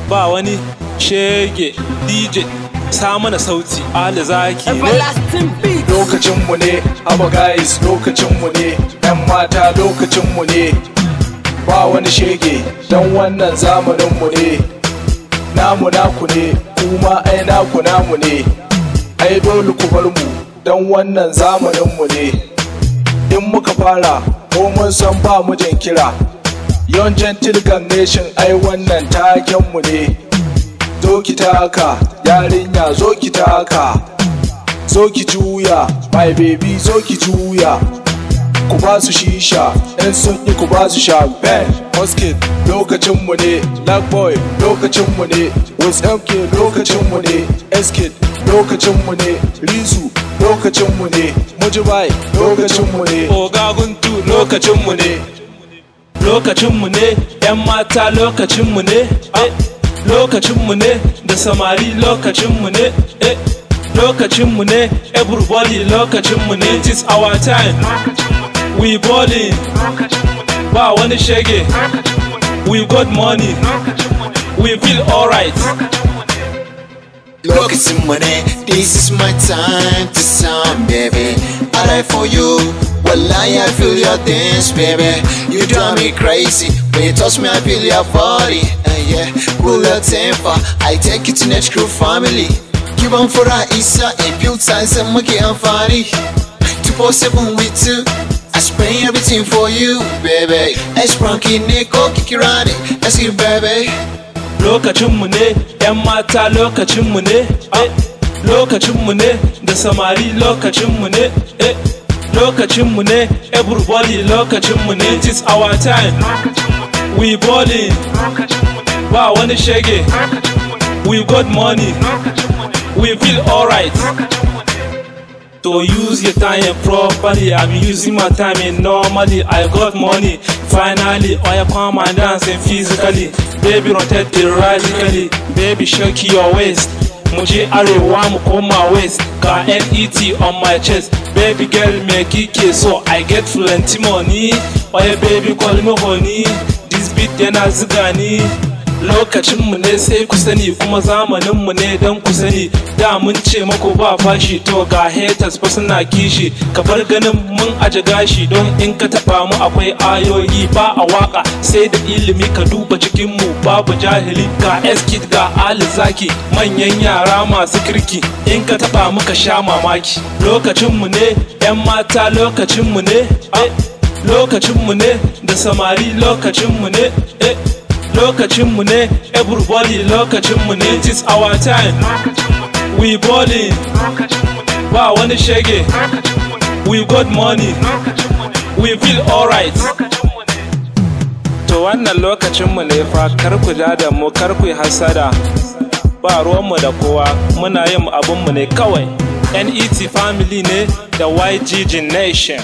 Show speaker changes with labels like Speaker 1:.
Speaker 1: ba wani shege DJ sa mana sauti Ali Zaki
Speaker 2: lokacinmu ne haba guys lokacinmu ne yan mata lokacinmu ne ba wani shege dan wannan zamaninmu ne namu naku ne kuma ai naku namu ne ai dole ku bar mu dan wannan zamaninmu ne in muka fara ko mun san ba mu jinkira Young Gentleman Nation ai wannan takenmu ne zo ki taka yarinya zo ki taka zo ki juya my baby zo ki juya ku ba su shisha in sun yi ku ba su champagne Uskid lokacinmu ne Black Boy lokacinmu ne MK lokacinmu ne Xkid lokacinmu ne Rizu lokacinmu ne Mujibai lokacinmu ne
Speaker 1: Ogaguntu lokacinmu ne lokacinmu ne yan mata lokacinmu ne lokacinmu ne da samari lokacinmu ne lokacinmu ne everybody lokacinmu ne it is our time we balling ba wani shege we got money we feel alright
Speaker 3: Lokacin ne, this is my time to sound, baby. I die for you, wallahi I feel your dance, baby. You drive me crazy, when you touch me I feel your body. Yeah, cool your temper, I take you to next crew family. Keep on for our Isa, and build signs and monkey and funny. 247 with you, I spray everything for you, baby. I sprunky Nico, kick you around it, that's you, baby.
Speaker 1: Lokacinmu ne yan mata lokacinmu ne lokacinmu ne da samari lokacinmu ne lokacinmu ne everybody lokacinmu ne it is our time we balling ba wani shege we got money we feel alright. To use your time properly, I'm using my time normally. I got money, finally. Oh, you come and dance physically. Baby, rotate it radically. Baby, shake your waist. Muje arewa mu koma west. Got NET on my chest. Baby girl, make it so I get plenty money. Oh, yeah, baby, call me honey. This beat yana ziga ni. Lokacinmu ne sai ku sani kuma zamaninmu ne don ku sani da mun ce mako ba fashi to ga haters fa suna kishi ka bar ganin mun aje gashi don in ka taba mu akwai ayoyi ba a waka sai da ilimi ka duba cikinmu babu jahili ga Xkid ga Ali Zaki manyan yara masu kirki in ka taba mu ka sha mamaki lokacinmu ne yan mata lokacinmu ne lokacinmu ne da samari lokacinmu ne lokacinmu ne everybody lokacinmu ne it is our time we balling ba wani shege we got money we feel alright. To wannan lokacinmu ne fa kar ku ja da mu kar ku hasada ba ruwanmu da kowa muna yin abinmu ne kawai NET family ne da YG Nation.